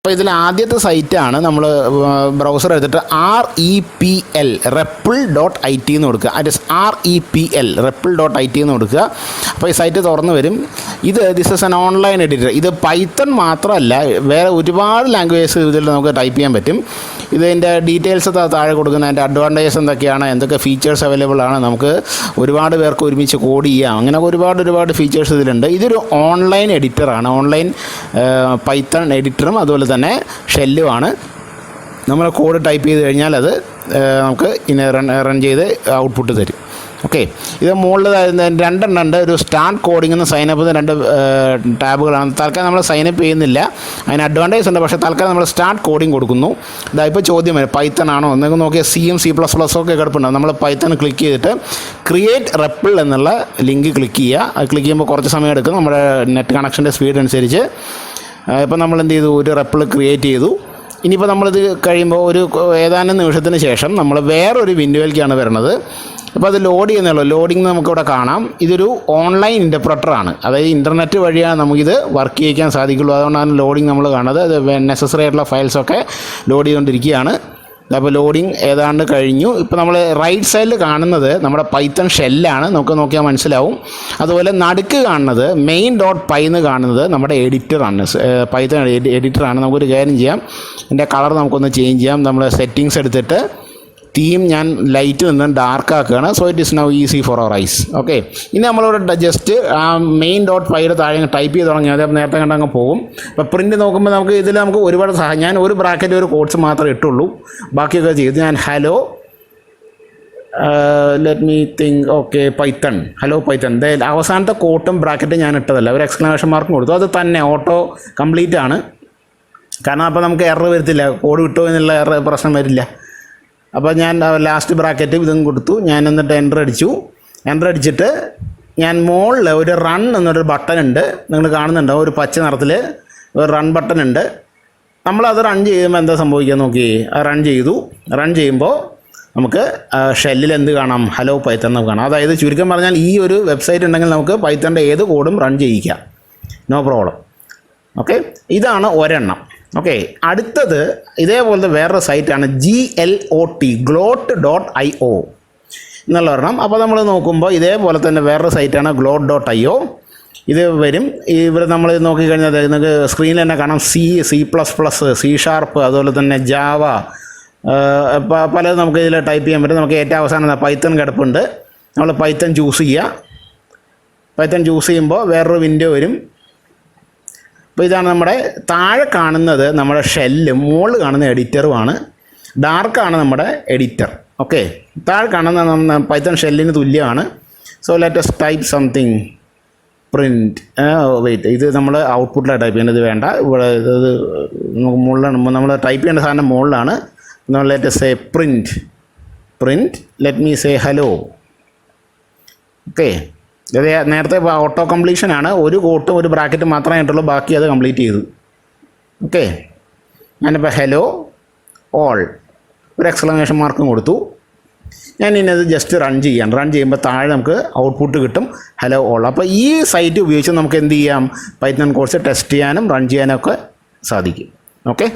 അപ്പോൾ ഇതിൽ ആദ്യത്തെ സൈറ്റാണ് നമ്മൾ ബ്രൗസർ എടുത്തിട്ട് REPL എന്ന് കൊടുക്കുക. REPL എന്ന് കൊടുക്കുക. അപ്പോൾ ഈ സൈറ്റ് തുറന്നു വരും. This is an online editor. ഇത് പൈത്തൺ മാത്രമല്ല, വേറെ ഒരുപാട് ലാംഗ്വേജസ് ഇതിൽ നമുക്ക് ടൈപ്പ് ചെയ്യാൻ പറ്റും. ഇതിൻ്റെ ഡീറ്റെയിൽസ് താഴെ കൊടുക്കുന്ന അതിൻ്റെ അഡ്വാൻറ്റേജസ് എന്തൊക്കെയാണ്, എന്തൊക്കെ ഫീച്ചേഴ്സ് അവൈലബിൾ ആണ്, നമുക്ക് ഒരുപാട് പേർക്ക് ഒരുമിച്ച് കോഡ് ചെയ്യാം, അങ്ങനെ ഒരുപാട് ഫീച്ചേഴ്സ് ഇതിലുണ്ട്. ഇതൊരു ഓൺലൈൻ എഡിറ്ററാണ്. ഓൺലൈൻ പൈത്തൺ എഡിറ്ററും അതുപോലെ തന്നെ ഷെല്ലുമാണ്. നമ്മൾ കോഡ് ടൈപ്പ് ചെയ്ത് കഴിഞ്ഞാൽ അത് നമുക്ക് ഇനി റൺ ചെയ്ത് ഔട്ട്പുട്ട് തരും. ഓക്കെ, ഇത് മുകളിൽ രണ്ടെണ്ണം ഉണ്ട്. ഒരു സ്റ്റാർട്ട് കോഡിംഗ് എന്ന് സൈനപ്പ് എന്ന 2 ടാബുകളാണ്. തൽക്കാലം നമ്മൾ സൈനപ്പ് ചെയ്യുന്നില്ല, അതിന് അഡ്വാൻറ്റേജ് ഉണ്ട്. പക്ഷേ തൽക്കാലം നമ്മൾ സ്റ്റാർട്ട് കോഡിംഗ് കൊടുക്കുന്നു. ഇപ്പോൾ ചോദ്യം വരും, പൈത്തൺ ആണോ? നിങ്ങൾക്ക് നോക്കിയാൽ C++ ഒക്കെ കിടപ്പുണ്ടാവും. നമ്മൾ പൈത്തൺ ക്ലിക്ക് ചെയ്തിട്ട് ക്രിയേറ്റ് REPL എന്നുള്ള ലിങ്ക് ക്ലിക്ക് ചെയ്യുക. അത് ക്ലിക്ക് ചെയ്യുമ്പോൾ കുറച്ച് സമയം എടുക്കും, നമ്മുടെ നെറ്റ് കണക്ഷൻ്റെ സ്പീഡ് അനുസരിച്ച്. ഇപ്പോൾ നമ്മൾ എന്ത് ചെയ്തു, ഒരു REPL ക്രിയേറ്റ് ചെയ്തു. ഇനിയിപ്പോൾ നമ്മളിത് കഴിയുമ്പോൾ ഒരു ഏതാനും നിമിഷത്തിന് ശേഷം നമ്മൾ വേറൊരു വിൻഡോയിലേക്കാണ് വരുന്നത്. അപ്പോൾ അത് ലോഡ് ചെയ്യുന്നുള്ളൂ. ലോഡിങ് നമുക്കിവിടെ കാണാം. ഇതൊരു ഓൺലൈൻ ഇൻ്റർപ്രറ്ററാണ്, അതായത് ഇൻ്റർനെറ്റ് വഴിയാണ് നമുക്കിത് വർക്ക് ചെയ്യിക്കാൻ സാധിക്കുള്ളൂ. അതുകൊണ്ടാണ് ലോഡിങ് നമ്മൾ കാണുന്നത്. അത് നെസസറി ആയിട്ടുള്ള ഫയൽസൊക്കെ ലോഡ് ചെയ്തുകൊണ്ടിരിക്കുകയാണ്. അപ്പോൾ ലോഡിങ് ഏതാണ്ട് കഴിഞ്ഞു. ഇപ്പോൾ നമ്മൾ റൈറ്റ് സൈഡിൽ കാണുന്നത് നമ്മുടെ പൈത്തൺ ഷെല്ലാണ്, നമുക്ക് നോക്കിയാൽ മനസ്സിലാവും. അതുപോലെ നടുക്ക് കാണുന്നത് main.py എന്ന് കാണുന്നത് നമ്മുടെ എഡിറ്ററാണ്, പൈത്തൺ എഡിറ്ററാണ്. നമുക്കൊരു കാര്യം ചെയ്യാം, ഇതിൻ്റെ കളർ നമുക്കൊന്ന് ചേഞ്ച് ചെയ്യാം. നമ്മൾ സെറ്റിങ്സ് എടുത്തിട്ട് തീം ഞാൻ ലൈറ്റ് നിന്ന് ഡാർക്ക് ആക്കുകയാണ്. So it is now easy for our eyes. Okay, ഇനി നമ്മളിവിടെ ജസ്റ്റ് ആ main.pyയുടെ താഴെ ടൈപ്പ് ചെയ്ത് തുടങ്ങി. അത് നേരത്തെ കണ്ടങ്ങ് പോകും. അപ്പോൾ പ്രിൻറ്റ് നോക്കുമ്പോൾ നമുക്ക് ഇതിൽ നമുക്ക് ഒരുപാട് ഞാൻ ഒരു ബ്രാക്കറ്റ് ഒരു കോഡ്സ് മാത്രമേ ഇട്ടുള്ളൂ, ബാക്കിയൊക്കെ ചെയ്ത് ഞാൻ hello let me think okay Python, hello Python. അവസാനത്തെ കോട്ടും ബ്രാക്കറ്റും ഞാൻ ഇട്ടതല്ല, ഒരു എക്സ്ക്ലമേഷൻ മാർക്കും കൊടുത്തു. അത് തന്നെ ഓട്ടോ കംപ്ലീറ്റ് ആണ്, കാരണം അപ്പോൾ നമുക്ക് എറർ വരത്തില്ല, കോഡ് വിട്ടോ എന്നുള്ള പ്രശ്നം വരില്ല. അപ്പോൾ ഞാൻ ലാസ്റ്റ് ബ്രാക്കറ്റ് ഇതും കൊടുത്തു. ഞാൻ എന്നിട്ട് എൻ്റർ അടിച്ചിട്ട് ഞാൻ മുകളിൽ ഒരു റൺ എന്നൊരു ബട്ടൺ ഉണ്ട്, നിങ്ങൾ കാണുന്നുണ്ടാവും, ഒരു പച്ച നിറത്തിൽ ഒരു റൺ ബട്ടൺ ഉണ്ട്. നമ്മളത് റൺ ചെയ്യുമ്പോൾ എന്താ സംഭവിക്കുക നോക്കി. റൺ ചെയ്യുമ്പോൾ നമുക്ക് ഷെല്ലിൽ എന്ത് കാണാം, ഹലോ പൈത്തൺ നമുക്ക് കാണാം. അതായത് ചുരുക്കം പറഞ്ഞാൽ ഈ ഒരു വെബ്സൈറ്റ് ഉണ്ടെങ്കിൽ നമുക്ക് പൈത്തണിൻ്റെ ഏത് കോഡും റൺ ചെയ്യിക്കാം, നോ പ്രോബ്ലം. ഓക്കെ, ഇതാണ് ഒരെണ്ണം. ഓക്കെ, അടുത്തത് ഇതേപോലത്തെ വേറൊരു സൈറ്റാണ് glot.io എന്നുള്ള ഒരെണ്ണം. അപ്പോൾ നമ്മൾ നോക്കുമ്പോൾ ഇതേപോലെ തന്നെ വേറൊരു സൈറ്റാണ് glot.io. ഇത് വരും. ഇവിടെ നമ്മൾ നോക്കിക്കഴിഞ്ഞാൽ നിങ്ങൾക്ക് സ്ക്രീനിൽ തന്നെ കാണാം C++, C#, അതുപോലെ തന്നെ ജാവ, പലതും നമുക്ക് ഇതിൽ ടൈപ്പ് ചെയ്യാൻ പറ്റും. നമുക്ക് ഏറ്റവും അവസാനം പൈത്തൺ കിടപ്പുണ്ട്. നമ്മൾ പൈത്തൺ ചൂസ് ചെയ്യുമ്പോൾ വേറൊരു വിൻഡോ വരും. അപ്പോൾ ഇതാണ് നമ്മുടെ താഴെ കാണുന്നത് നമ്മുടെ ഷെല്ലും, മുകളിൽ കാണുന്ന എഡിറ്ററുമാണ്. ഡാർക്കാണ് നമ്മുടെ എഡിറ്റർ. ഓക്കെ, താഴെ കാണുന്ന പൈത്തൺ ഷെല്ലിന് തുല്യമാണ്. So let us type something print. ഇത് നമ്മൾ ഔട്ട്പുട്ടിലാണ് ടൈപ്പ് ചെയ്യേണ്ടത്, വേണ്ട. ഇവിടെ ഇത് മുകളിലാണ് നമ്മൾ ടൈപ്പ് ചെയ്യേണ്ട സാധനം മുകളിലാണ്. നമ്മൾ let us say print let me say hello. Okay, ഇത് നേരത്തെ ഓട്ടോ കംപ്ലീഷനാണ്. ഒരു കോട്ടും ഒരു ബ്രാക്കറ്റും മാത്രമേ ആയിട്ടുള്ളൂ, ബാക്കി അത് കംപ്ലീറ്റ് ചെയ്തു. ഓക്കെ, ഞാനിപ്പോൾ ഹലോ ഓൾ ഒരു എക്സ്ക്ലമേഷൻ മാർക്കും കൊടുത്തു. ഞാൻ ഇനി അത് ജസ്റ്റ് റൺ ചെയ്യുമ്പോൾ താഴെ നമുക്ക് ഔട്ട്പുട്ട് കിട്ടും, ഹലോ ഓൾ. അപ്പോൾ ഈ സൈറ്റ് ഉപയോഗിച്ച് നമുക്ക് എന്ത് ചെയ്യാം, പൈത്തൺ കോഴ്സ് ടെസ്റ്റ് ചെയ്യാനും റൺ ചെയ്യാനും ഒക്കെ സാധിക്കും. ഓക്കെ.